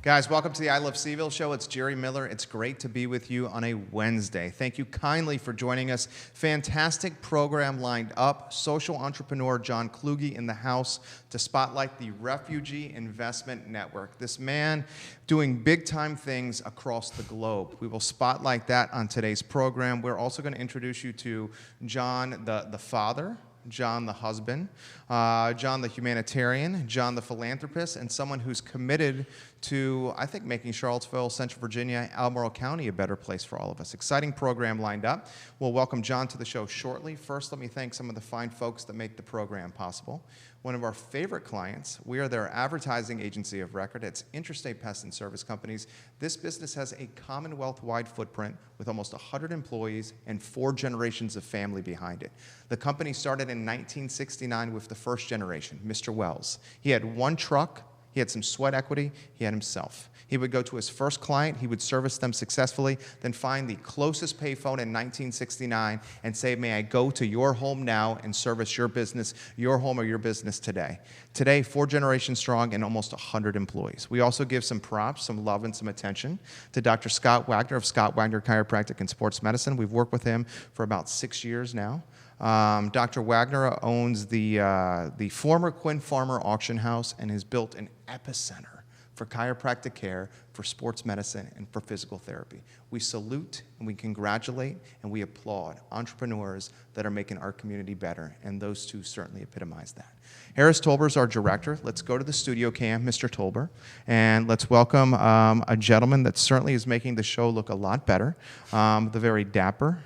Guys, welcome to the I Love CVille Show. It's Jerry Miller. It's great to be with you on a Wednesday. Thank you kindly for joining us. Fantastic program lined up. Social entrepreneur John Kluge in the house to spotlight the Refugee Investment Network. This man doing big-time things across the globe. We will spotlight that on today's program. We're also going to introduce you to John, the father, John the husband, John the humanitarian, John the philanthropist, and someone who's committed to, I think, making Charlottesville, Central Virginia, Albemarle County a better place for all of us. Exciting program lined up. We'll welcome John to the show shortly. First, let me thank some of the fine folks that make the program possible. One of our favorite clients, we are their advertising agency of record. It's Intrastate Pest and Service Companies. This business has a Commonwealth-wide footprint with almost 100 employees and 4 generations of family behind it. The company started in 1969 with the first generation, Mr. Wells. He had 1 truck. He had some sweat equity. He had himself. He would go to his first client. He would service them successfully, then find the closest payphone in 1969 and say, may I go to your home now and service your business, your home or your business today. Today, 4 generations strong and almost 100 employees. We also give some props, some love, and some attention to Dr. Scott Wagner of Scott Wagner Chiropractic and Sports Medicine. We've worked with him for about 6 years now. Dr. Wagner owns the former Quinn Farmer Auction House and has built an epicenter for chiropractic care, for sports medicine, and for physical therapy. We salute and we congratulate and we applaud entrepreneurs that are making our community better, and those two certainly epitomize that. Harris Tolber is our director. Let's go to the studio cam, Mr. Tolber, and let's welcome a gentleman that certainly is making the show look a lot better, the very dapper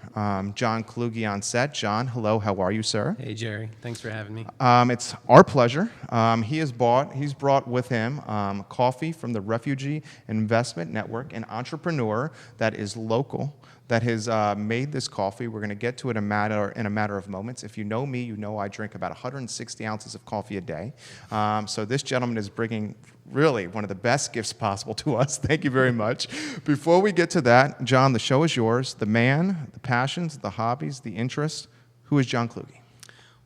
John Kluge on set. John, hello, how are you, sir? Hey, Jerry. Thanks for having me. It's our pleasure. He's brought with him coffee from the Refugee Investment Network, an entrepreneur that is local, that has made this coffee. We're going to get to it in a matter of moments. If you know me, you know I drink about 160 ounces of coffee a day. So this gentleman is bringing really one of the best gifts possible to us. Thank you very much. Before we get to that, John, the show is yours. The man, the passions, the hobbies, the interests. Who is John Kluge?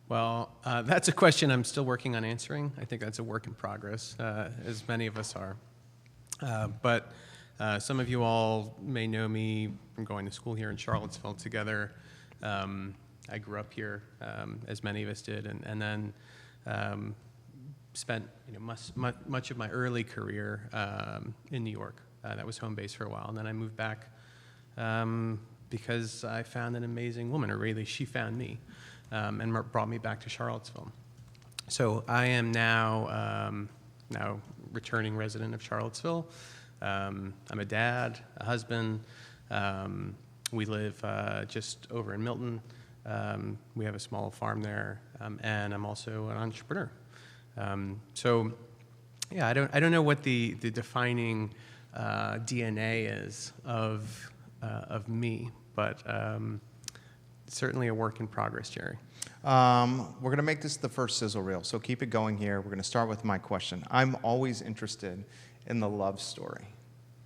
Well, that's a question I'm still working on answering. I think that's a work in progress, as many of us are. But some of you all may know me from going to school here in Charlottesville together. I grew up here, as many of us did, and then spent much of my early career in New York. That was home base for a while, and then I moved back because I found an amazing woman, or really she found me, and brought me back to Charlottesville. So I am now returning resident of Charlottesville. I'm a dad, a husband. We live just over in Milton. We have a small farm there, and I'm also an entrepreneur. So, yeah, I don't know what the defining DNA is of me, but certainly a work in progress, Jerry. We're going to make this the first Sizzle Reel, so keep it going here. We're going to start with my question. I'm always interested in the love story,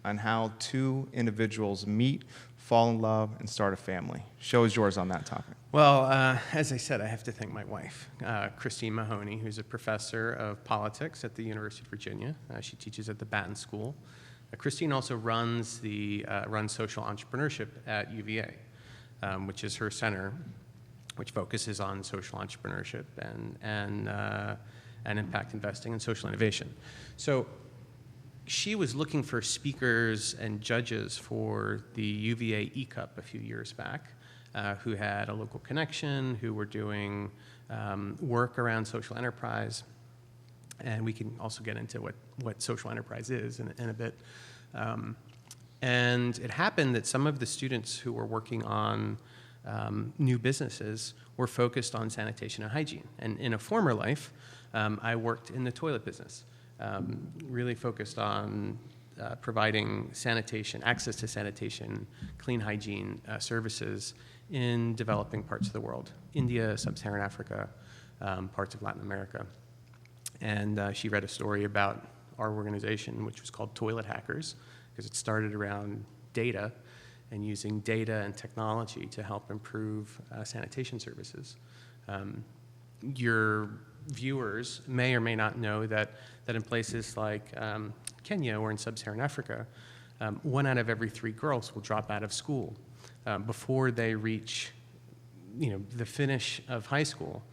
on how 2 individuals meet, fall in love, and start a family. Show is yours on that topic. Well, as I said, I have to thank my wife, Christine Mahoney, who's a professor of politics at the University of Virginia. She teaches at the Batten School. Christine also runs social entrepreneurship at UVA, which is her center, which focuses on social entrepreneurship and impact investing and social innovation. So she was looking for speakers and judges for the UVA E-Cup a few years back, who had a local connection, who were doing work around social enterprise. And we can also get into what social enterprise is in a bit. And it happened that some of the students who were working on new businesses were focused on sanitation and hygiene. And in a former life, I worked in the toilet business. Really focused on providing sanitation, access to sanitation, clean hygiene services in developing parts of the world, India, Sub-Saharan Africa, parts of Latin America. And she read a story about our organization, which was called Toilet Hackers, because it started around data and using data and technology to help improve sanitation services. Your viewers may or may not know that in places like Kenya or in sub-Saharan Africa, 1 out of every 3 girls will drop out of school before they reach, the finish of high school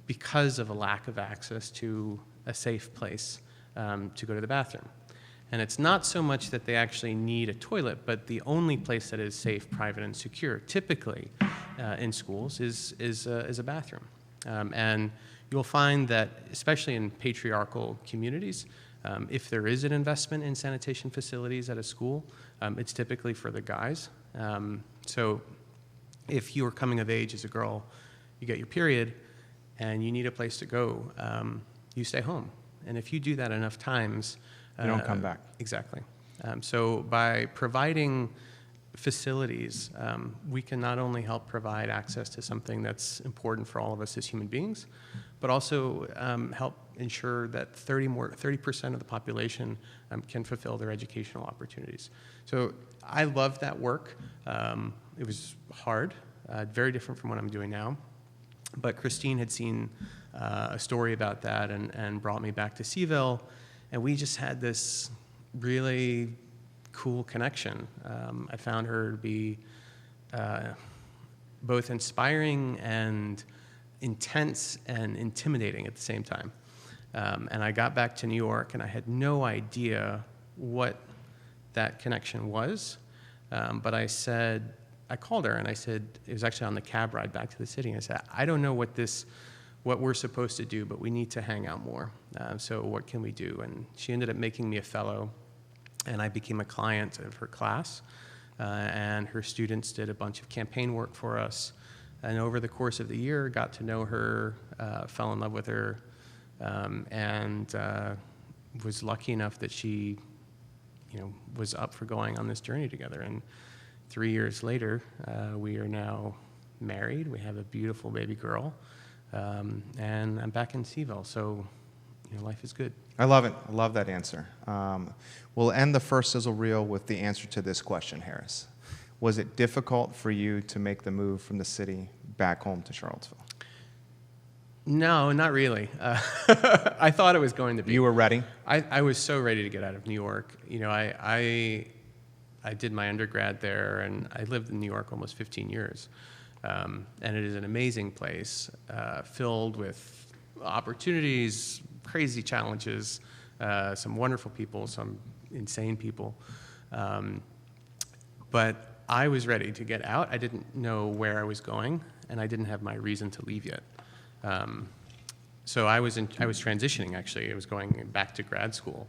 because of a lack of access to a safe place to go to the bathroom. And it's not so much that they actually need a toilet, but the only place that is safe, private, and secure, typically in schools, is a bathroom. And you'll find that, especially in patriarchal communities, if there is an investment in sanitation facilities at a school, it's typically for the guys. So if you're coming of age as a girl, you get your period, and you need a place to go, you stay home. And if you do that enough times, you don't come back. Exactly. So by providing facilities, we can not only help provide access to something that's important for all of us as human beings, but also help ensure that 30% of the population can fulfill their educational opportunities. So I love that work. It was hard, very different from what I'm doing now. But Christine had seen a story about that and brought me back to CVille, and we just had this really cool connection. I found her to be both inspiring and intense and intimidating at the same time. And I got back to New York, and I had no idea what that connection was. But I called her, and I said, it was actually on the cab ride back to the city, and I said, I don't know what we're supposed to do, but we need to hang out more. So what can we do? And she ended up making me a fellow, and I became a client of her class. And her students did a bunch of campaign work for us. And over the course of the year, got to know her, fell in love with her, and was lucky enough that she, was up for going on this journey together. And 3 years later, we are now married. We have a beautiful baby girl. And I'm back in CVille, so life is good. I love it. I love that answer. We'll end the first Sizzle Reel with the answer to this question, Harris. Was it difficult for you to make the move from the city back home to Charlottesville? No, not really. I thought it was going to be. You were ready? I was so ready to get out of New York. I did my undergrad there, and I lived in New York almost 15 years. And it is an amazing place, filled with opportunities, crazy challenges, some wonderful people, some insane people. But I was ready to get out. I didn't know where I was going, and I didn't have my reason to leave yet. So I was transitioning, actually. I was going back to grad school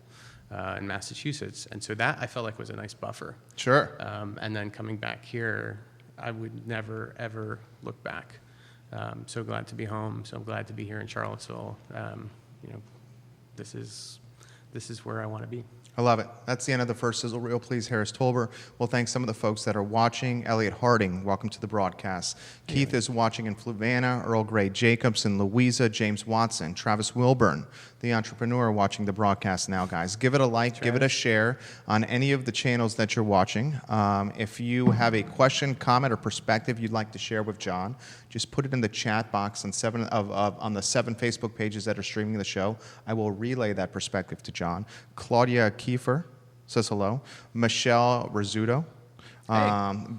in Massachusetts, and so that I felt like was a nice buffer. Sure. And then coming back here, I would never, ever look back. So glad to be home. So glad to be here in Charlottesville. This is where I want to be. I love it. That's the end of the first Sizzle Reel. Please, Harris Tolber. We'll thank some of the folks that are watching. Elliot Harding, welcome to the broadcast. Keith is watching in Fluvanna. Earl Grey Jacobson, Louisa, James Watson, Travis Wilburn, the entrepreneur, watching the broadcast now, guys. Give it a like, give it a share on any of the channels that you're watching. If you have a question, comment, or perspective you'd like to share with John, just put it in the chat box on on the 7 Facebook pages that are streaming the show. I will relay that perspective to John. Claudia Kiefer says hello. Michelle Rizzuto.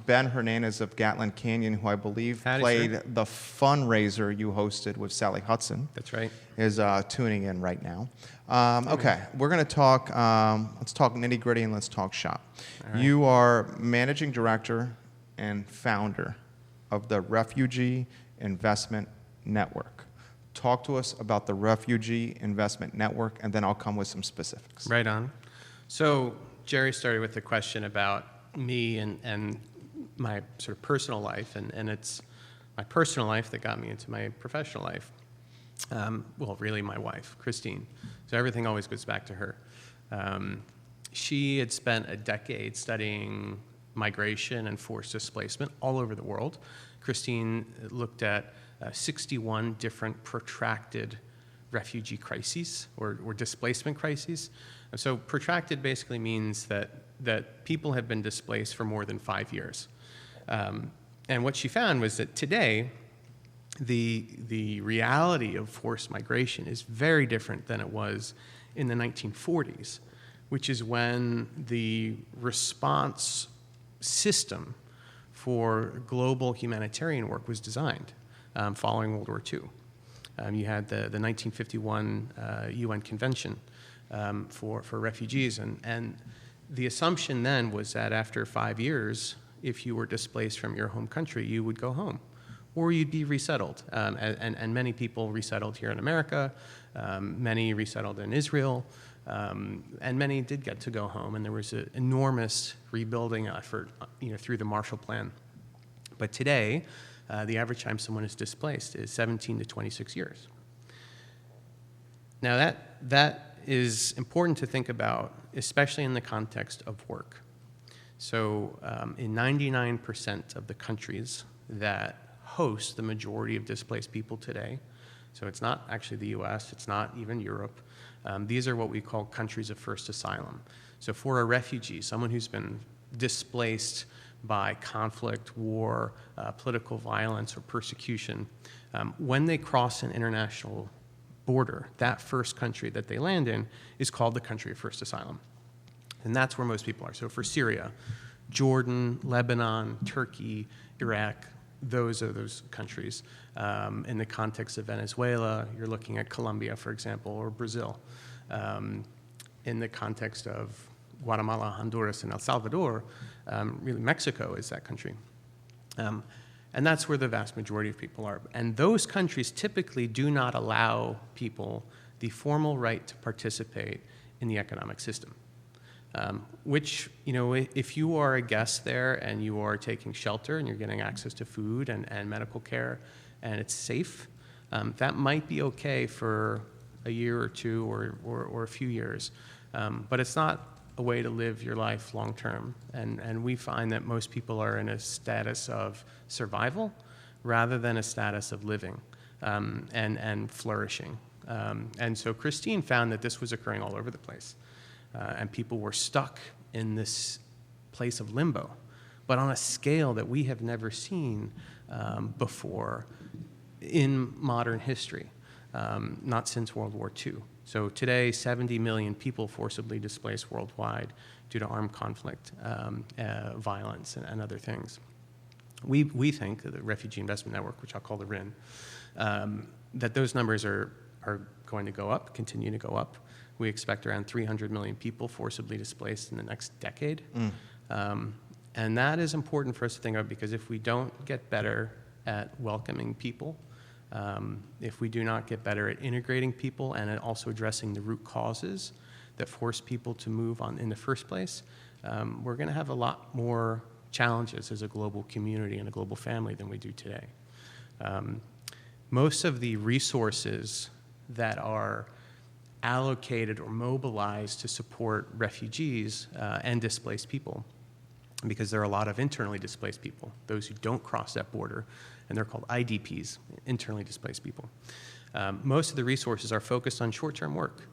Ben Hernandez of Gatlin Canyon, who I believe played the fundraiser you hosted with Sally Hudson. That's right. Is tuning in right now. Okay, we're going to talk, let's talk nitty gritty and let's talk shop. Right. You are managing director and founder of the Refugee Investment Network. Talk to us about the Refugee Investment Network, and then I'll come with some specifics. Right on. So Jerry started with the question about me and my sort of personal life, and it's my personal life that got me into my professional life. Well, really my wife, Christine. So everything always goes back to her. She had spent a decade studying migration and forced displacement all over the world. Christine looked at 61 different protracted refugee crises or displacement crises. So protracted basically means that people have been displaced for more than 5 years. And what she found was that today, the reality of forced migration is very different than it was in the 1940s, which is when the response system for global humanitarian work was designed following World War II. You had the 1951 UN Convention for refugees, and the assumption then was that after 5 years, if you were displaced from your home country, you would go home, or you'd be resettled. And many people resettled here in America, many resettled in Israel, and many did get to go home, and there was an enormous rebuilding effort, through the Marshall Plan. But today, the average time someone is displaced is 17 to 26 years. Now that is important to think about, especially in the context of work. So in 99% of the countries that host the majority of displaced people today, so it's not actually the US, it's not even Europe, these are what we call countries of first asylum. So for a refugee, someone who's been displaced by conflict, war, political violence, or persecution, when they cross an international border, that first country that they land in is called the country of first asylum. And that's where most people are. So for Syria, Jordan, Lebanon, Turkey, Iraq, those are those countries. In the context of Venezuela, you're looking at Colombia, for example, or Brazil. In the context of Guatemala, Honduras, and El Salvador, really Mexico is that country. And that's where the vast majority of people are. And those countries typically do not allow people the formal right to participate in the economic system. Which, if you are a guest there and you are taking shelter and you're getting access to food and medical care and it's safe, that might be okay for a year or two or a few years. But it's not a way to live your life long term. And we find that most people are in a status of survival rather than a status of living and flourishing. And so Christine found that this was occurring all over the place. And people were stuck in this place of limbo, but on a scale that we have never seen before in modern history, not since World War II. So today, 70 million people forcibly displaced worldwide due to armed conflict, violence, and other things. We think, the Refugee Investment Network, which I'll call the RIN, that those numbers are going to go up, continue to go up. We expect around 300 million people forcibly displaced in the next decade. And that is important for us to think about, because if we don't get better at welcoming people, if we do not get better at integrating people and at also addressing the root causes that force people to move on in the first place, we're going to have a lot more challenges as a global community and a global family than we do today. Most of the resources that are allocated or mobilized to support refugees and displaced people, because there are a lot of internally displaced people, those who don't cross that border, and they're called IDPs, internally displaced people. Most of the resources are focused on short-term work: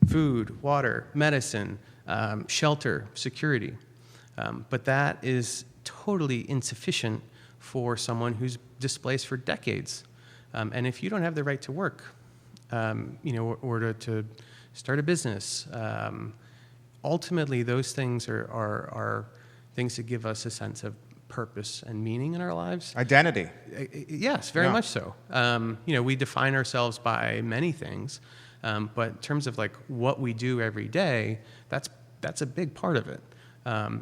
food, water, medicine, shelter, security. But that is totally insufficient for someone who's displaced for decades. And if you don't have the right to work, or to start a business, ultimately those things are things that give us a sense of purpose and meaning in our lives. Identity. Yes, very much so. We define ourselves by many things, but in terms of like what we do every day, that's a big part of it.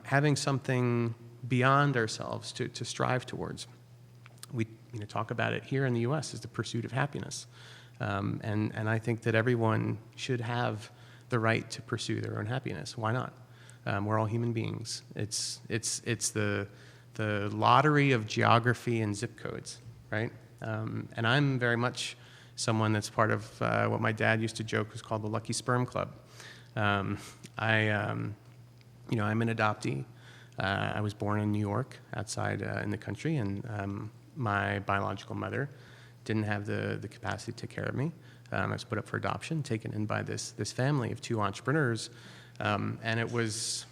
Having something beyond ourselves to strive towards. We talk about it here in the U.S. as the pursuit of happiness. And I think that everyone should have the right to pursue their own happiness. Why not? We're all human beings. It's the lottery of geography and zip codes, right? And I'm very much someone that's part of what my dad used to joke was called the Lucky Sperm Club. I'm an adoptee. I was born in New York, outside in the country, and my biological mother didn't have the capacity to take care of me. I was put up for adoption, taken in by this family of two entrepreneurs, and it was,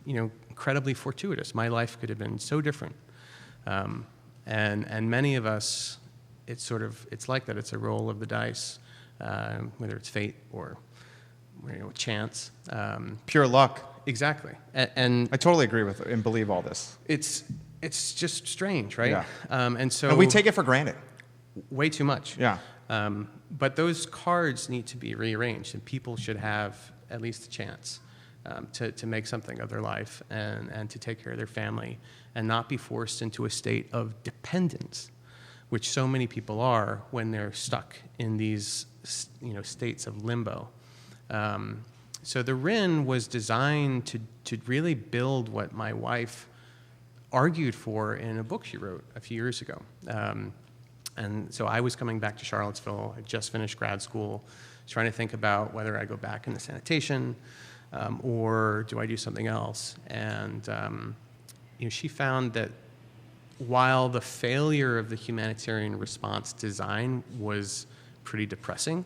incredibly fortuitous. My life could have been so different, and many of us it's like that. It's a roll of the dice, whether it's fate or chance. Pure luck. Exactly. And I totally agree with and believe all this. It's just strange, right? Yeah. And we take it for granted. Way too much. Yeah. But those cards need to be rearranged, and people should have at least a chance to make something of their life and to take care of their family and not be forced into a state of dependence, which so many people are when they're stuck in these states of limbo. So the RIN was designed to really build what my wife argued for in a book she wrote a few years ago. And so I was coming back to Charlottesville. I just finished grad school, trying to think about whether I go back into sanitation or do I do something else. And she found that while the failure of the humanitarian response design was pretty depressing,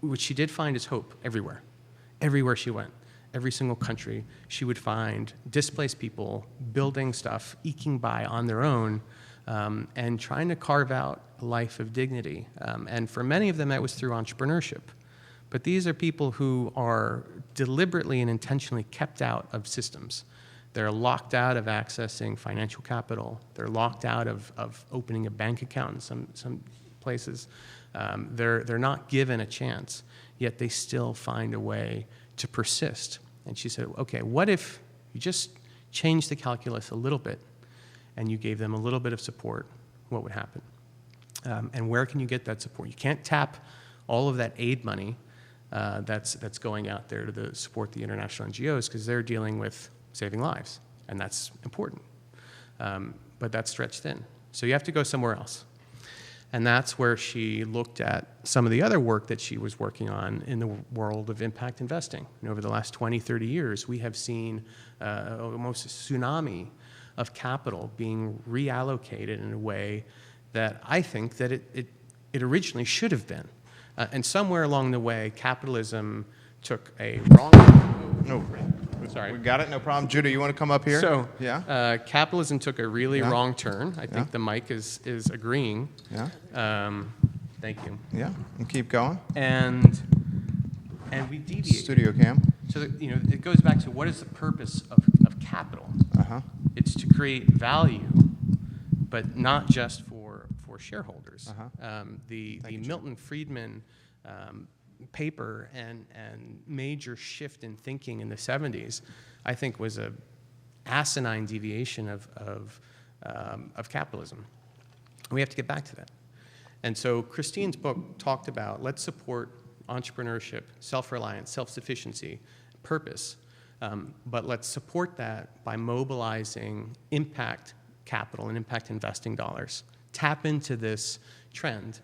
what she did find is hope everywhere. Everywhere she went, every single country, she would find displaced people building stuff, eking by on their own, and trying to carve out a life of dignity. And for many of them, that was through entrepreneurship. But these are people who are deliberately and intentionally kept out of systems. They're locked out of accessing financial capital. They're locked out of opening a bank account in some places. They're not given a chance, yet they still find a way to persist. And she said, okay, what if you just changed the calculus a little bit and you gave them a little bit of support? What would happen? And where can you get that support? You can't tap all of that aid money that's going out there to support the international NGOs because they're dealing with saving lives, and that's important. But that's stretched thin. So you have to go somewhere else. And that's where she looked at some of the other work that she was working on in the world of impact investing. And over the last 20, 30 years, we have seen almost a tsunami of capital being reallocated in a way that I think that it originally should have been. And somewhere along the way, capitalism took a wrong... No. Sorry. We got it, no problem. Judah, you want to come up here? So, yeah. Capitalism took a really wrong turn. I think the mic is agreeing. Yeah. Thank you. Yeah, and keep going. And we deviate. Studio cam. So it goes back to what is the purpose of capital? Uh-huh. It's to create value, but not just for shareholders. Uh-huh. The Milton Friedman paper and major shift in thinking in the 70s, I think, was a asinine deviation of capitalism. We have to get back to that. And so Christine's book talked about let's support entrepreneurship, self-reliance, self-sufficiency, purpose, but let's support that by mobilizing impact capital and impact investing dollars. Tap into this trend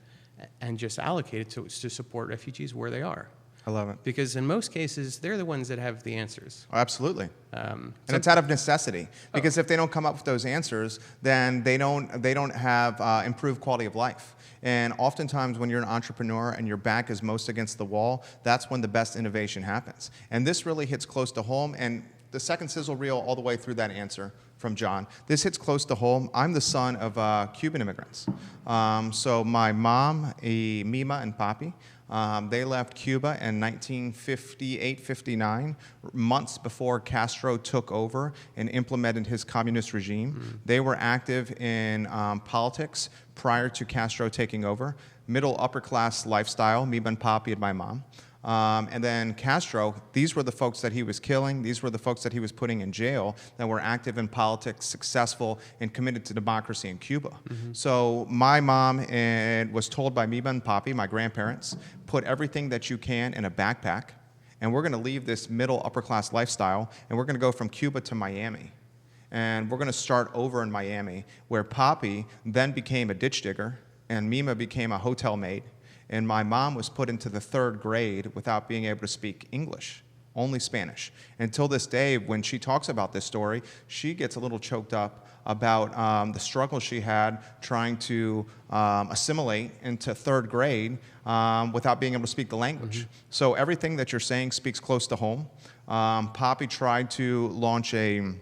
and just allocate it to support refugees where they are. I love it. Because in most cases, they're the ones that have the answers. Oh, absolutely. And it's out of necessity. Because if they don't come up with those answers, then they don't have improved quality of life. And oftentimes when you're an entrepreneur and your back is most against the wall, that's when the best innovation happens. And this really hits close to home. And the second sizzle reel all the way through that answer from John. This hits close to home. I'm the son of Cuban immigrants. So my mom, Mima and Papi, they left Cuba in 1958-59, months before Castro took over and implemented his communist regime. Mm-hmm. They were active in politics prior to Castro taking over. Middle upper class lifestyle, Mima and Papi and my mom. And then Castro, these were the folks that he was killing. These were the folks that he was putting in jail that were active in politics, successful, and committed to democracy in Cuba. Mm-hmm. So my mom was told by Mima and Papi, my grandparents, put everything that you can in a backpack, and we're going to leave this middle upper class lifestyle, and we're going to go from Cuba to Miami. And we're going to start over in Miami, where Papi then became a ditch digger, and Mima became a hotel maid. And my mom was put into the 3rd grade without being able to speak English, only Spanish. Until this day, when she talks about this story, she gets a little choked up about the struggle she had trying to assimilate into 3rd grade without being able to speak the language. Mm-hmm. So everything that you're saying speaks close to home. Papi tried to launch a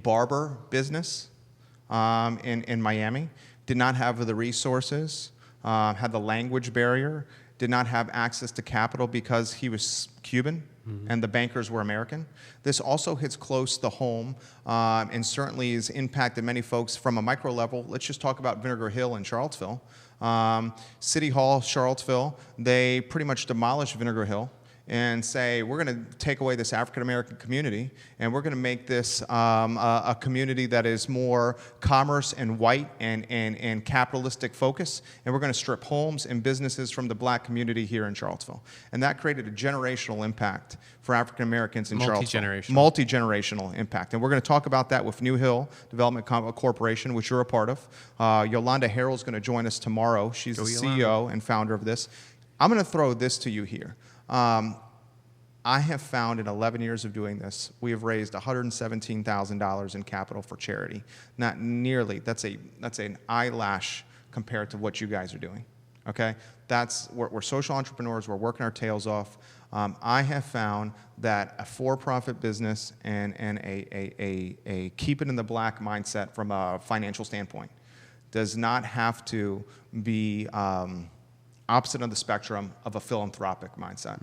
barber business in Miami. did not have the resources, had the language barrier, did not have access to capital because he was Cuban and the bankers were American. This also hits close to home and certainly has impacted many folks from a micro level. Let's just talk about Vinegar Hill in Charlottesville. City Hall, Charlottesville, they pretty much demolished Vinegar Hill and say, we're going to take away this African-American community, and we're going to make this a community that is more commerce and white and capitalistic focus, and we're going to strip homes and businesses from the black community here in Charlottesville. And that created a generational impact for African-Americans in Charlottesville. Multi-generational impact. And we're going to talk about that with New Hill Development Corporation, which you're a part of. Yolanda Harrell's going to join us tomorrow. She's the CEO and founder of this. I'm going to throw this to you here. I have found in 11 years of doing this, we have raised $117,000 in capital for charity. Not nearly, that's an eyelash compared to what you guys are doing, okay? We're social entrepreneurs, we're working our tails off. I have found that a for-profit business and a keep it in the black mindset from a financial standpoint does not have to be opposite of the spectrum of a philanthropic mindset.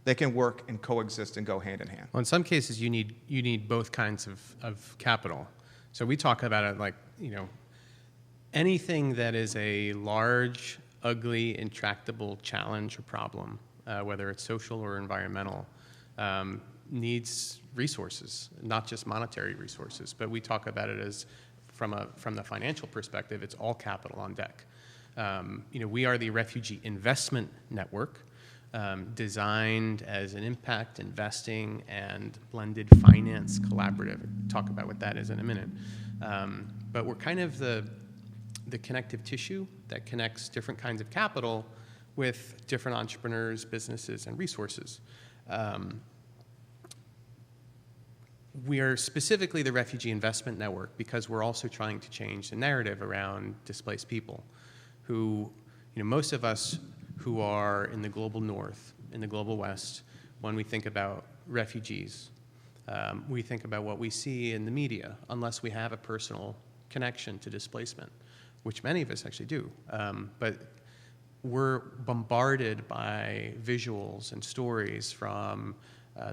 They can work and coexist and go hand in hand. Well, in some cases, you need both kinds of capital. So we talk about it like, anything that is a large, ugly, intractable challenge or problem, whether it's social or environmental, needs resources, not just monetary resources. But we talk about it as, from the financial perspective, it's all capital on deck. We are the Refugee Investment Network, designed as an impact investing and blended finance collaborative. We'll talk about what that is in a minute. But we're kind of the connective tissue that connects different kinds of capital with different entrepreneurs, businesses, and resources. We are specifically the Refugee Investment Network because we're also trying to change the narrative around displaced people who, most of us who are in the global north, in the global west, when we think about refugees, we think about what we see in the media, unless we have a personal connection to displacement, which many of us actually do. But we're bombarded by visuals and stories from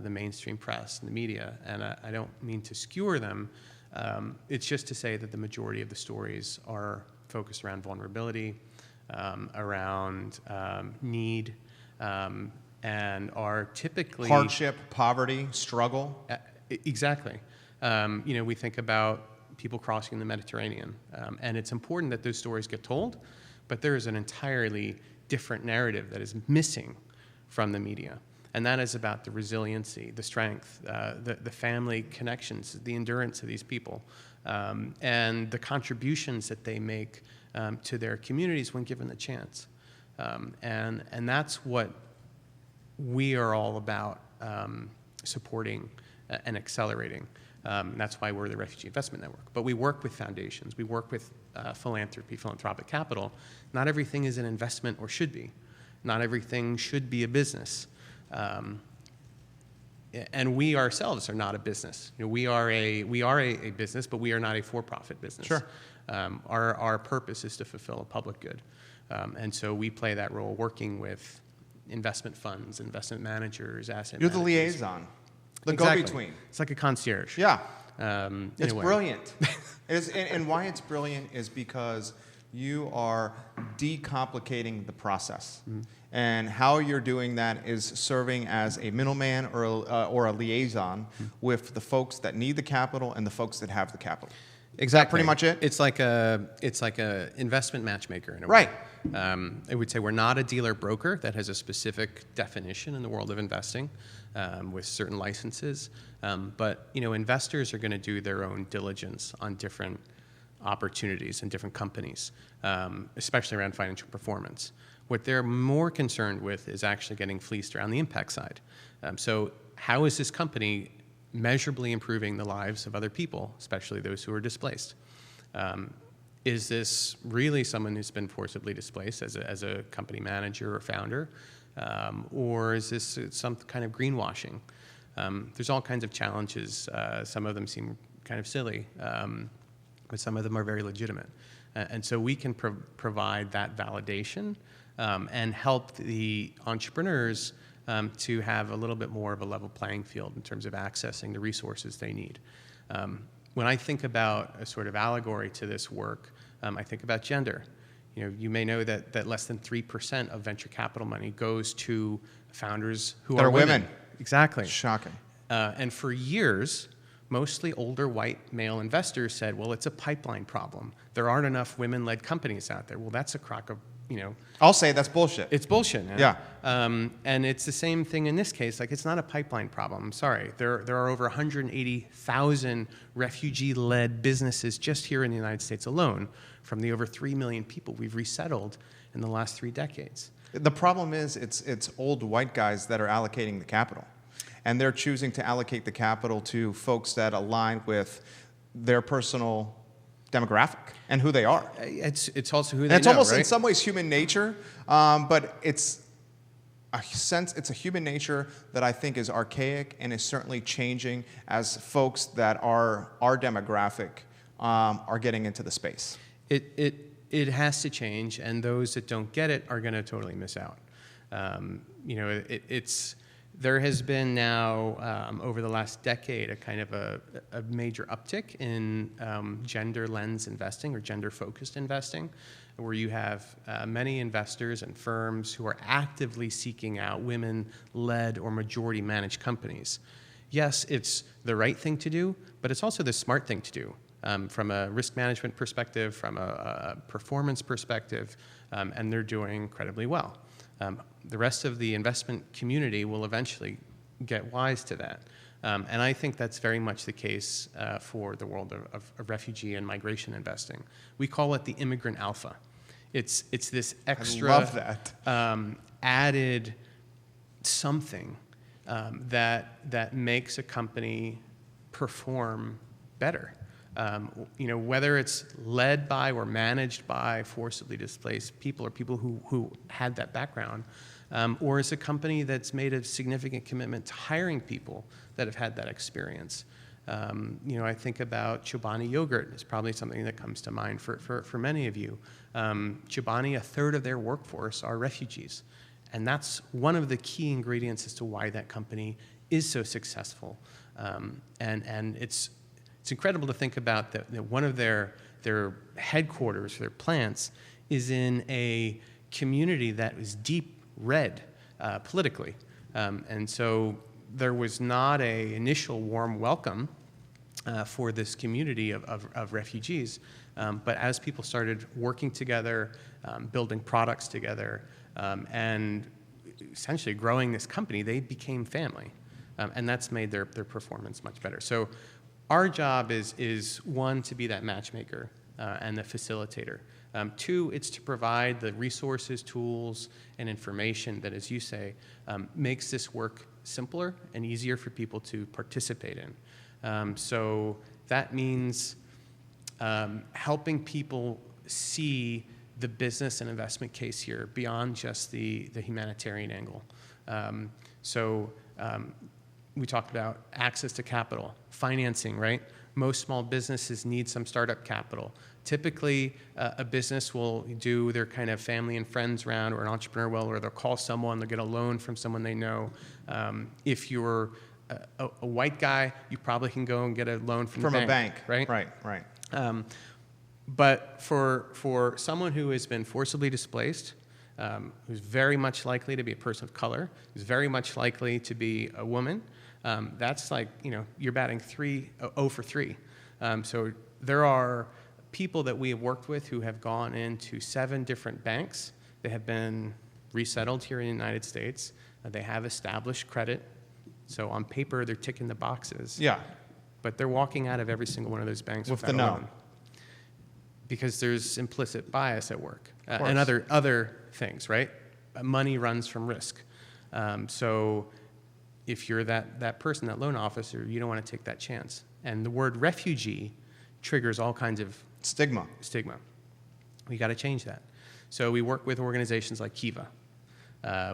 the mainstream press and the media, and I don't mean to skewer them. It's just to say that the majority of the stories are focused around vulnerability, around need, and are typically hardship, poverty, struggle. Exactly. We think about people crossing the Mediterranean, and it's important that those stories get told, but there is an entirely different narrative that is missing from the media. And that is about the resiliency, the strength, the family connections, the endurance of these people, and the contributions that they make to their communities when given the chance. And that's what we are all about, supporting and accelerating. That's why we're the Refugee Investment Network. But we work with foundations. We work with philanthropic capital. Not everything is an investment or should be. Not everything should be a business. And we ourselves are not a business. We are a business, but we are not a for-profit business. Sure. Our purpose is to fulfill a public good. And so we play that role working with investment funds, investment managers, asset You're managers. the liaison, the Exactly. go-between. It's like a concierge. Yeah. In It's a way. brilliant. And why it's brilliant is because you are decomplicating the process. And how you're doing that is serving as a middleman or a liaison with the folks that need the capital and the folks that have the capital. Exactly. Pretty much it? It's like a investment matchmaker in a way. Right. I would say we're not a dealer broker that has a specific definition in the world of investing with certain licenses. But investors are going to do their own diligence on different opportunities and different companies, especially around financial performance. What they're more concerned with is actually getting fleeced around the impact side. So how is this company measurably improving the lives of other people, especially those who are displaced? Is this really someone who's been forcibly displaced as a company manager or founder? Or is this some kind of greenwashing? There's all kinds of challenges. Some of them seem kind of silly. but some of them are very legitimate. And so we can provide that validation and help the entrepreneurs to have a little bit more of a level playing field in terms of accessing the resources they need. When I think about a sort of allegory to this work, I think about gender. You may know that less than 3% of venture capital money goes to founders who are women. Exactly. Shocking. And for years, mostly older white male investors said, well, it's a pipeline problem. There aren't enough women-led companies out there. Well, that's a crock of, I'll say that's bullshit. It's bullshit. Man. Yeah. And it's the same thing in this case. Like, it's not a pipeline problem. I'm sorry. There are over 180,000 refugee-led businesses just here in the United States alone, from the over 3 million people we've resettled in the last 3 decades. The problem is it's old white guys that are allocating the capital. And they're choosing to allocate the capital to folks that align with their personal demographic and who they are. It's also who they know, it's almost right? in some ways human nature, but it's a human nature that I think is archaic and is certainly changing as folks that are our demographic are getting into the space. It has to change, and those that don't get it are going to totally miss out. There has been now, over the last decade, a kind of a major uptick in gender lens investing or gender-focused investing, where you have many investors and firms who are actively seeking out women-led or majority-managed companies. Yes, it's the right thing to do, but it's also the smart thing to do from a risk management perspective, from a performance perspective, and they're doing incredibly well. The rest of the investment community will eventually get wise to that. And I think that's very much the case for the world of refugee and migration investing. We call it the Immigrant Alpha. It's this extra I love that. added something that makes a company perform better. Whether it's led by or managed by forcibly displaced people or people who had that background, or it's a company that's made a significant commitment to hiring people that have had that experience. I think about Chobani yogurt. It's probably something that comes to mind for many of you. Chobani, a third of their workforce are refugees. And that's one of the key ingredients as to why that company is so successful. And it's incredible to think about that one of their headquarters, their plants, is in a community that is deep red politically. And so there was not an initial warm welcome for this community of refugees. But as people started working together, building products together, and essentially growing this company, they became family. And that's made their performance much better. So our job is one, to be that matchmaker and the facilitator. Two, it's to provide the resources, tools, and information that, as you say, makes this work simpler and easier for people to participate in. So that means helping people see the business and investment case here beyond just the humanitarian angle. We talked about access to capital, financing, right? Most small businesses need some startup capital. Typically, a business will do their kind of family and friends round, or an entrepreneur will, or they'll call someone, they'll get a loan from someone they know. If you're a white guy, you probably can go and get a loan from a bank, right? Right. But for someone who has been forcibly displaced, who's very much likely to be a person of color, who's very much likely to be a woman, that's like, you're batting 0 for 3. So there are people that we have worked with who have gone into 7 different banks. They have been resettled here in the United States. They have established credit. So on paper, they're ticking the boxes. Yeah. But they're walking out of every single one of those banks with without the a no. loan. Because there's implicit bias at work and other things, right? Money runs from risk. So if you're that person, that loan officer, you don't want to take that chance. And the word refugee triggers all kinds of stigma. We got to change that. So we work with organizations like Kiva.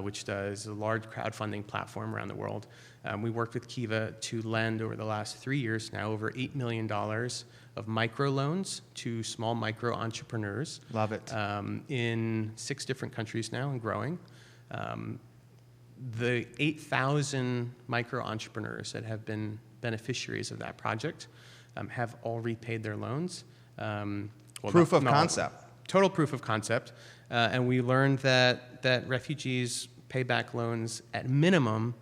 which does a large crowdfunding platform around the world. We worked with Kiva to lend over the last 3 years now over $8 million of microloans to small micro entrepreneurs. Love it. In 6 different countries now and growing. The 8,000 micro entrepreneurs that have been beneficiaries of that project have all repaid their loans. Proof of concept. Total proof of concept. And we learned that refugees pay back loans at minimum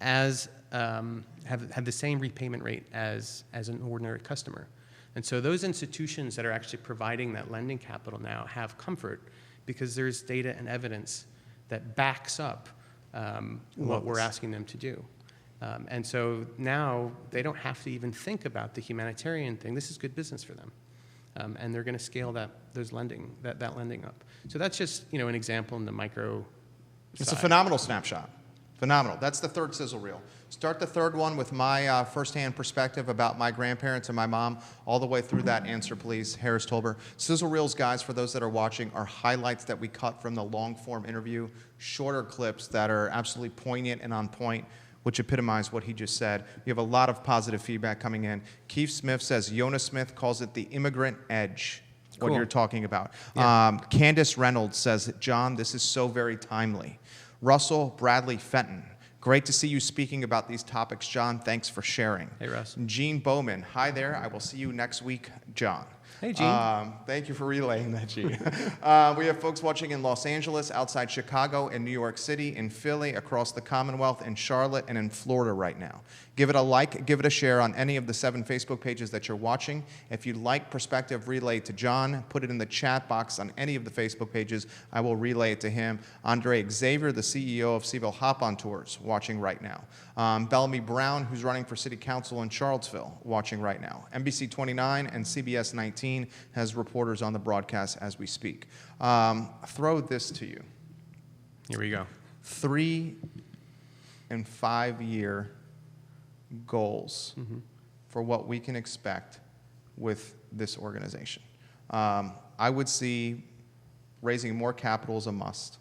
as have the same repayment rate as an ordinary customer. And so those institutions that are actually providing that lending capital now have comfort because there's data and evidence that backs up what we're asking them to do. And so now they don't have to even think about the humanitarian thing. This is good business for them. And they're going to scale that lending up. So that's just an example in the micro It's side. a phenomenal snapshot. Phenomenal. That's the third Sizzle Reel. Start the third one with my firsthand perspective about my grandparents and my mom, all the way through that answer, please, Harris Tolber. Sizzle Reels, guys, for those that are watching, are highlights that we cut from the long-form interview, shorter clips that are absolutely poignant and on point, which epitomize what he just said. We have a lot of positive feedback coming in. Keith Smith says, Jonas Smith calls it the immigrant edge, what Cool. you're talking about. Yeah. Candace Reynolds says, John, this is so very timely. Russell Bradley Fenton, great to see you speaking about these topics, John. Thanks for sharing. Hey, Russ. Gene Bowman, hi there. I will see you next week, John. Hey, Gene. Thank you for relaying that, Gene. We have folks watching in Los Angeles, outside Chicago, in New York City, in Philly, across the Commonwealth, in Charlotte, and in Florida right now. Give it a like, give it a share on any of the 7 Facebook pages that you're watching. If you'd like perspective relayed to John, put it in the chat box on any of the Facebook pages. I will relay it to him. Andre Xavier, the CEO of CVille Hop-On Tours, watching right now. Bellamy Brown, who's running for City Council in Charlottesville, watching right now. NBC 29 and CBS 19 has reporters on the broadcast as we speak. Throw this to you. Here we go. 3 and 5 year goals for what we can expect with this organization. I would see raising more capital as a must,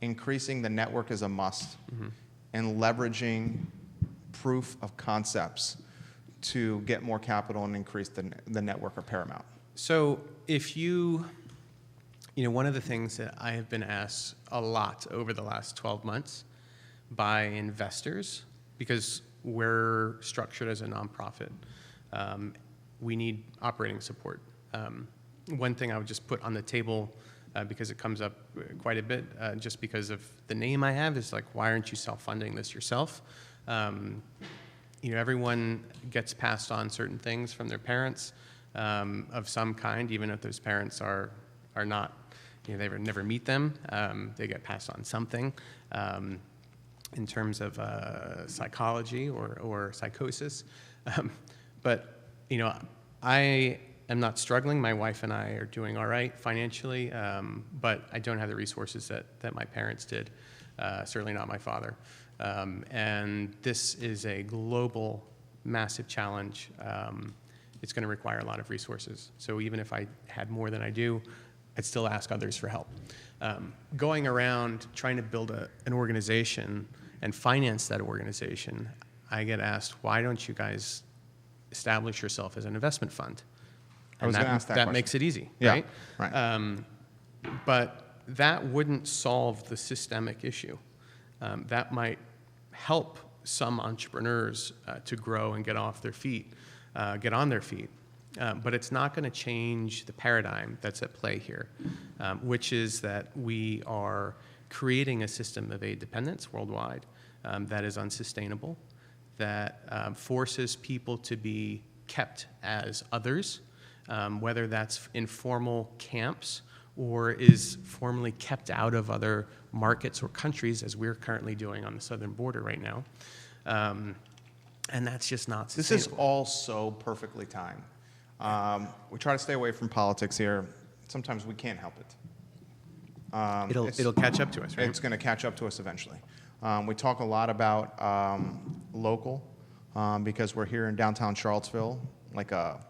increasing the network as a must, and leveraging proof of concepts to get more capital and increase the network are paramount. So if one of the things that I have been asked a lot over the last 12 months by investors, because we're structured as a nonprofit, we need operating support. One thing I would just put on the table, because it comes up quite a bit, just because of the name I have, is like, why aren't you self-funding this yourself? Everyone gets passed on certain things from their parents of some kind, even if those parents are not, they never meet them. They get passed on something in terms of psychology or psychosis. But I am not struggling. My wife and I are doing all right financially, but I don't have the resources that my parents did, certainly not my father. And this is a global, massive challenge. It's going to require a lot of resources. So even if I had more than I do, I'd still ask others for help. Going around trying to build an organization and finance that organization, I get asked, why don't you guys establish yourself as an investment fund? I was going to ask that question. Makes it easy, Yeah, right? But that wouldn't solve the systemic issue. That might help some entrepreneurs to grow and get on their feet. But it's not going to change the paradigm that's at play here, which is that we are creating a system of aid dependence worldwide that is unsustainable, that forces people to be kept as others, whether that's in formal camps or is formally kept out of other markets or countries, as we're currently doing on the southern border right now. And that's just not sustainable. This is all so perfectly timed. We try to stay away from politics here. Sometimes we can't help it. It'll catch up to us, right? It's going to catch up to us eventually. We talk a lot about local because we're here in downtown Charlottesville, like a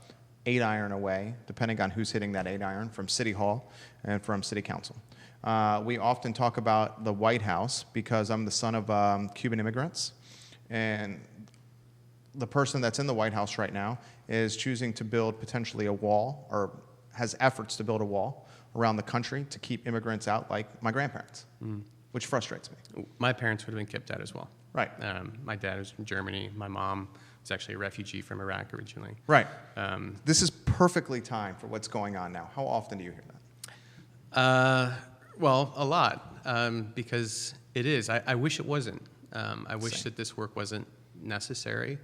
8-iron away, depending on who's hitting that 8-iron, from City Hall and from City Council. We often talk about the White House because I'm the son of Cuban immigrants, and the person that's in the White House right now is choosing to build potentially a wall, or has efforts to build a wall around the country to keep immigrants out, like my grandparents, which frustrates me. My parents would have been kept out as well. Right. My dad was from Germany. My mom was actually a refugee from Iraq originally. Right. This is perfectly timed for what's going on now. How often do you hear that? Well, a lot, because it is. I wish it wasn't. I wish that this work wasn't necessary,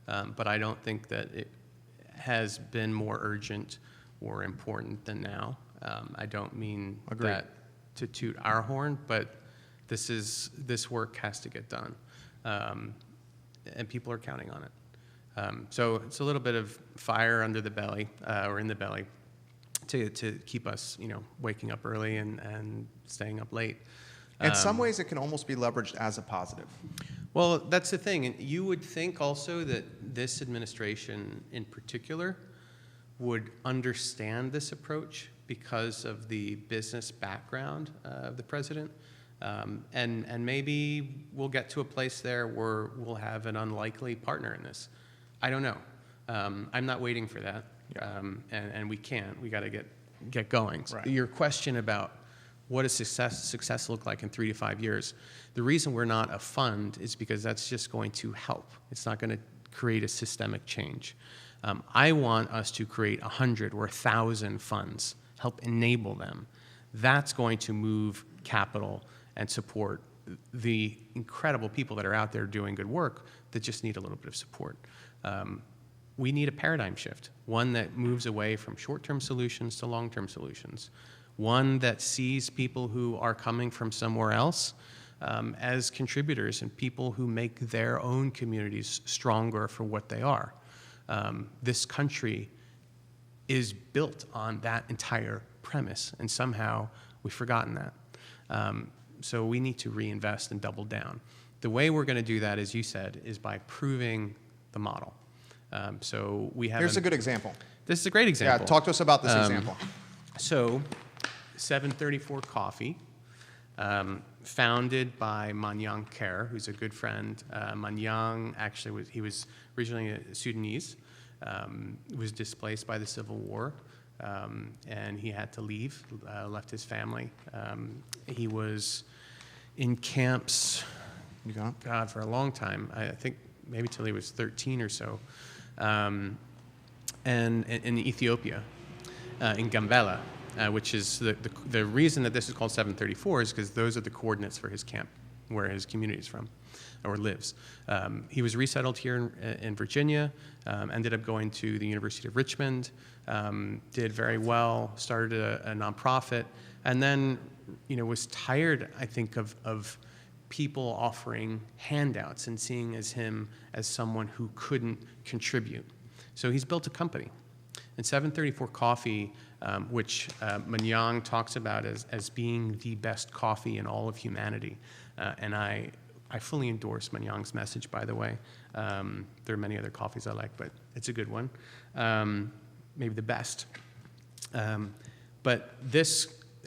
but I don't think that it has been more urgent or important than now. I don't mean that to toot our horn, but this work has to get done, and people are counting on it. So it's a little bit of fire under the belly, or in the belly, to keep us, waking up early and staying up late. In some ways, it can almost be leveraged as a positive. Well, that's the thing. And you would think also that this administration in particular would understand this approach because of the business background of the president. And maybe we'll get to a place there where we'll have an unlikely partner in this. I don't know. I'm not waiting for that. Yeah. And we can't. We got to get going. Right. Your question about what does success look like in 3 to 5 years? The reason we're not a fund is because that's just going to help. It's not going to create a systemic change. I want us to create 100 or 1,000 funds, help enable them. That's going to move capital and support the incredible people that are out there doing good work that just need a little bit of support. We need a paradigm shift, one that moves away from short-term solutions to long-term solutions, one that sees people who are coming from somewhere else as contributors and people who make their own communities stronger for what they are. This country is built on that entire premise, and somehow we've forgotten that. So we need to reinvest and double down. The way we're going to do that, as you said, is by proving the model. So we have. Here's a good example. This is a great example. Yeah, talk to us about this example. So, 734 Coffee, founded by Manyang Ker, who's a good friend. Manyang actually he was originally a Sudanese, was displaced by the Civil War, and he had to leave, left his family. He was in camps, God, for a long time. I think maybe till he was 13 or so, and in Ethiopia, in Gambela, which is the reason that this is called 734 is because those are the coordinates for his camp, where his community is from, or lives. He was resettled here in Virginia, ended up going to the University of Richmond, did very well, started a nonprofit, and then was tired, I think, of people offering handouts and seeing him as someone who couldn't contribute. So he's built a company. And 734 Coffee, which Manyang talks about as being the best coffee in all of humanity. And I fully endorse Manyang's message, by the way. There are many other coffees I like, but it's a good one. Maybe the best. But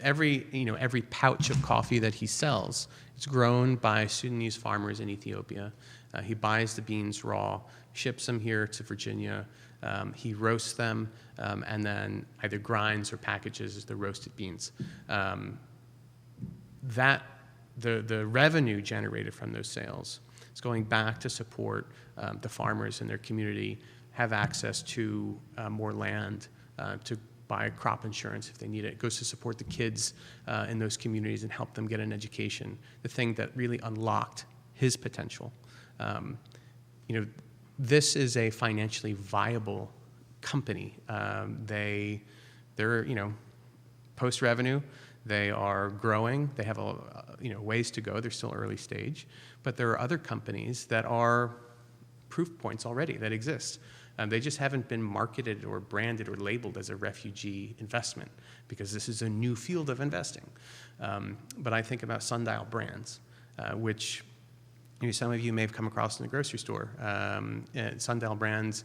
every pouch of coffee that he sells, it's grown by Sudanese farmers in Ethiopia. He buys the beans raw, ships them here to Virginia. He roasts them and then either grinds or packages the roasted beans. The revenue generated from those sales is going back to support the farmers in their community, have access to more land, to buy crop insurance if they need it. It goes to support the kids in those communities and help them get an education, the thing that really unlocked his potential. This is a financially viable company. They're post-revenue. They are growing. They have ways to go. They're still early stage, but there are other companies that are proof points already that exist. They just haven't been marketed or branded or labeled as a refugee investment because this is a new field of investing. But I think about Sundial Brands, which some of you may have come across in the grocery store. Sundial Brands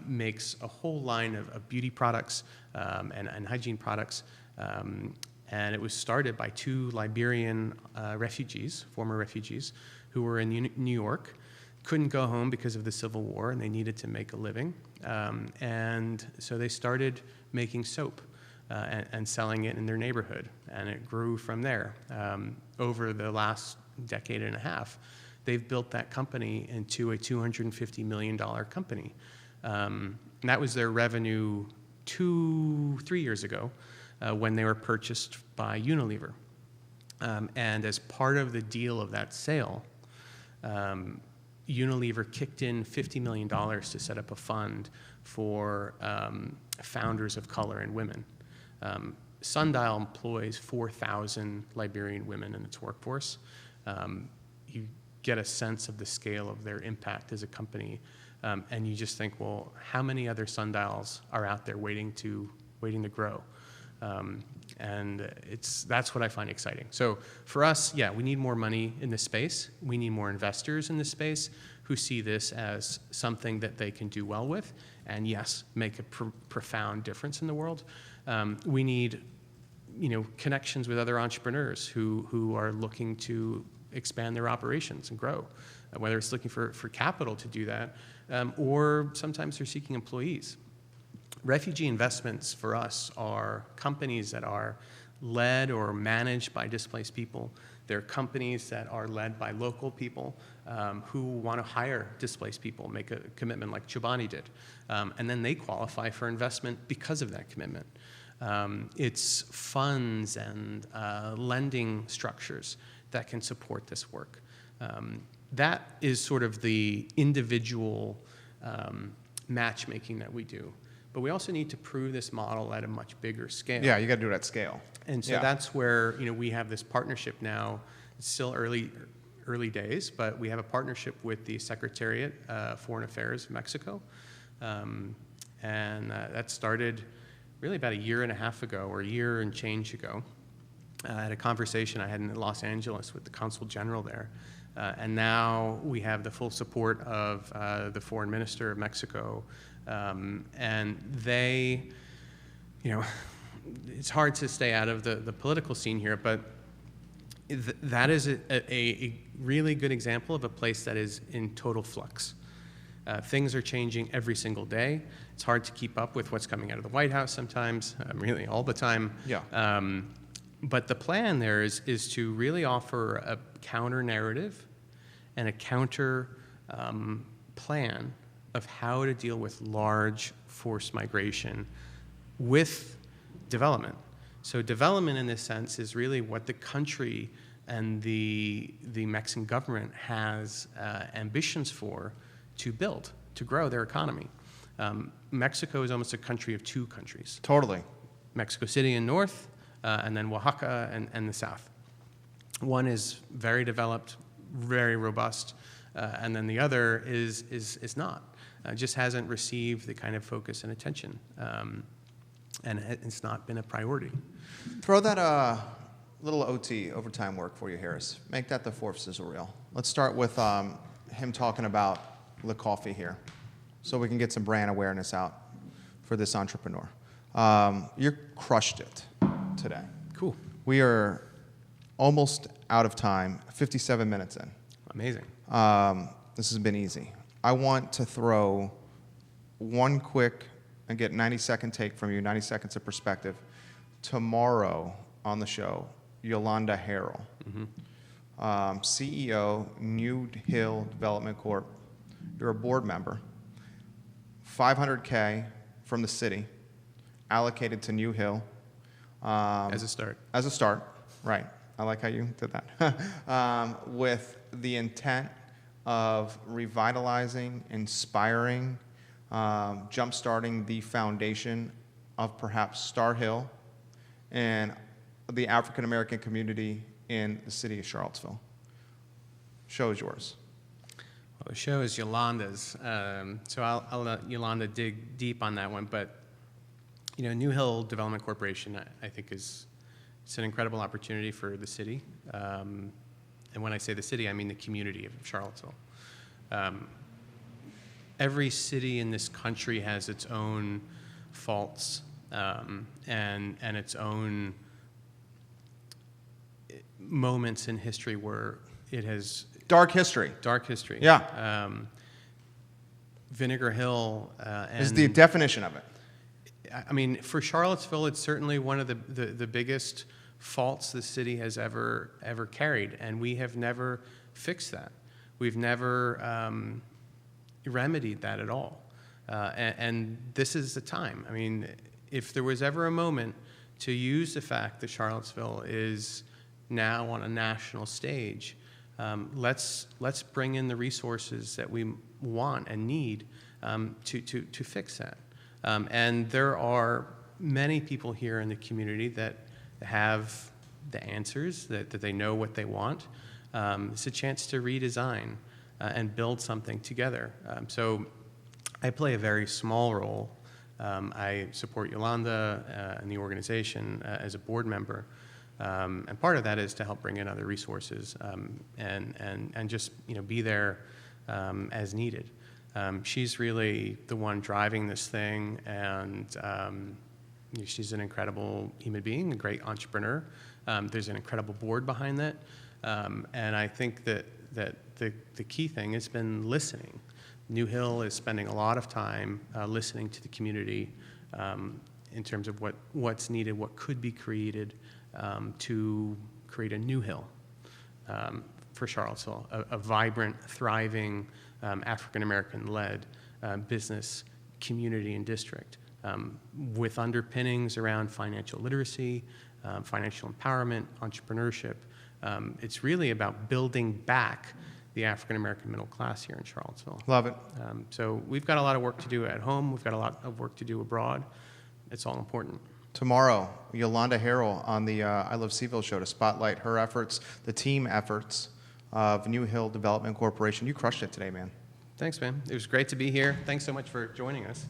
makes a whole line of beauty products and hygiene products. And it was started by 2 Liberian former refugees, who were in New York, couldn't go home because of the Civil War, and they needed to make a living. And so they started making soap and selling it in their neighborhood, and it grew from there. Over the last decade and a half, they've built that company into a $250 million company. And that was their revenue 2-3 years ago when they were purchased by Unilever. And as part of the deal of that sale, Unilever kicked in $50 million to set up a fund for founders of color and women. Sundial employs 4,000 Liberian women in its workforce. You get a sense of the scale of their impact as a company, and you just think, well, how many other Sundials are out there waiting to grow? And that's what I find exciting. So for us, yeah, we need more money in this space. We need more investors in this space who see this as something that they can do well with, and yes, make a profound difference in the world. We need, connections with other entrepreneurs who are looking to expand their operations and grow, whether it's looking for capital to do that, or sometimes they're seeking employees. Refugee Investments for us are companies that are led or managed by displaced people. They're companies that are led by local people who want to hire displaced people, make a commitment like Chobani did. And then they qualify for investment because of that commitment. It's funds and lending structures that can support this work. That is sort of the individual matchmaking that we do. But we also need to prove this model at a much bigger scale. Yeah, you got to do it at scale. And so that's where we have this partnership now. It's still early days, but we have a partnership with the Secretariat of Foreign Affairs of Mexico, and that started really about a year and a half ago, or a year and change ago. I had a conversation I had in Los Angeles with the Consul General there, and now we have the full support of the Foreign Minister of Mexico, and they, it's hard to stay out of the political scene here, but that is a really good example of a place that is in total flux. Things are changing every single day. It's hard to keep up with what's coming out of the White House sometimes, really all the time. Yeah. But the plan there is to really offer a counter narrative and a counter plan of how to deal with large forced migration with development. So development in this sense is really what the country and the Mexican government has ambitions for to build, to grow their economy. Mexico is almost a country of 2 countries. Totally. Mexico City in north, and then Oaxaca and the south. One is very developed, very robust, and then the other is not. Just hasn't received the kind of focus and attention, and it's not been a priority. Throw that little OT, overtime work for you, Harris. Make that the 4th Sizzle Reel. Let's start with him talking about the coffee here, so we can get some brand awareness out for this entrepreneur. You crushed it today. Cool. We are almost out of time, 57 minutes in. Amazing. This has been easy. I want to throw one quick and get 90-second take from you, 90 seconds of perspective. Tomorrow on the show, Yolanda Harrell, CEO, New Hill Development Corp. You're a board member. $500K from the city allocated to New Hill. As a start. As a start, right. I like how you did that. With the intent of revitalizing, inspiring, jump-starting the foundation of perhaps Star Hill and the African-American community in the city of Charlottesville. Show is yours. Well, the show is Yolanda's, so I'll let Yolanda dig deep on that one. But New Hill Development Corporation, I think, it's an incredible opportunity for the city. and when I say the city, I mean the community of Charlottesville. Every city in this country has its own faults and its own moments in history where it has Dark history. dark history. Yeah. Vinegar Hill Is the definition of it. I mean, for Charlottesville, it's certainly one of the biggest faults the city has ever carried, and we have never fixed that. We've never remedied that at all. And this is the time. I mean, if there was ever a moment to use the fact that Charlottesville is now on a national stage, let's bring in the resources that we want and need to fix that. And there are many people here in the community that have the answers, that they know what they want. It's a chance to redesign and build something together. So I play a very small role. I support Yolanda and the organization as a board member. And part of that is to help bring in other resources and just be there as needed. She's really the one driving this thing, and she's an incredible human being, a great entrepreneur. There's an incredible board behind that, and I think that the key thing has been listening. New Hill is spending a lot of time listening to the community in terms of what's needed, what could be created to create a new Hill for Charlottesville, a vibrant, thriving, African-American-led business community and district with underpinnings around financial literacy, financial empowerment, entrepreneurship. It's really about building back the African-American middle class here in Charlottesville. Love it. So we've got a lot of work to do at home. We've got a lot of work to do abroad. It's all important. Tomorrow, Yolanda Harrell on the I Love CVille show to spotlight her efforts, the team efforts of New Hill Development Corporation. You crushed it today, man. Thanks, man. It was great to be here. Thanks so much for joining us.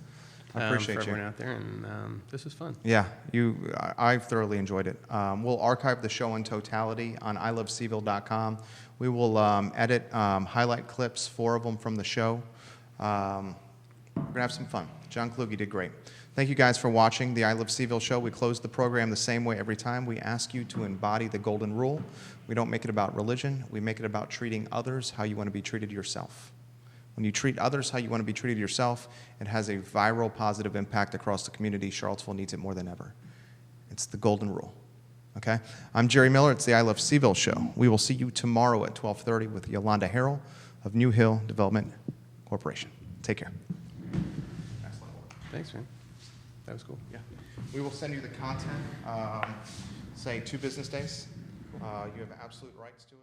I appreciate for you. everyone out there, and this was fun. Yeah, I thoroughly enjoyed it. We'll archive the show in totality on ilovecville.com. We will edit, highlight clips, 4 of them from the show. We're going to have some fun. John Kluge did great. Thank you guys for watching the I Love CVille show. We close the program the same way every time. We ask you to embody the golden rule. We don't make it about religion. We make it about treating others how you want to be treated yourself. When you treat others how you want to be treated yourself, it has a viral positive impact across the community. Charlottesville needs it more than ever. It's the golden rule. Okay? I'm Jerry Miller. It's the I Love CVille show. We will see you tomorrow at 12:30 with Yolanda Harrell of New Hill Development Corporation. Take care. Thanks, man. That was cool. Yeah. We will send you the content, say 2 business days. You have absolute rights to it.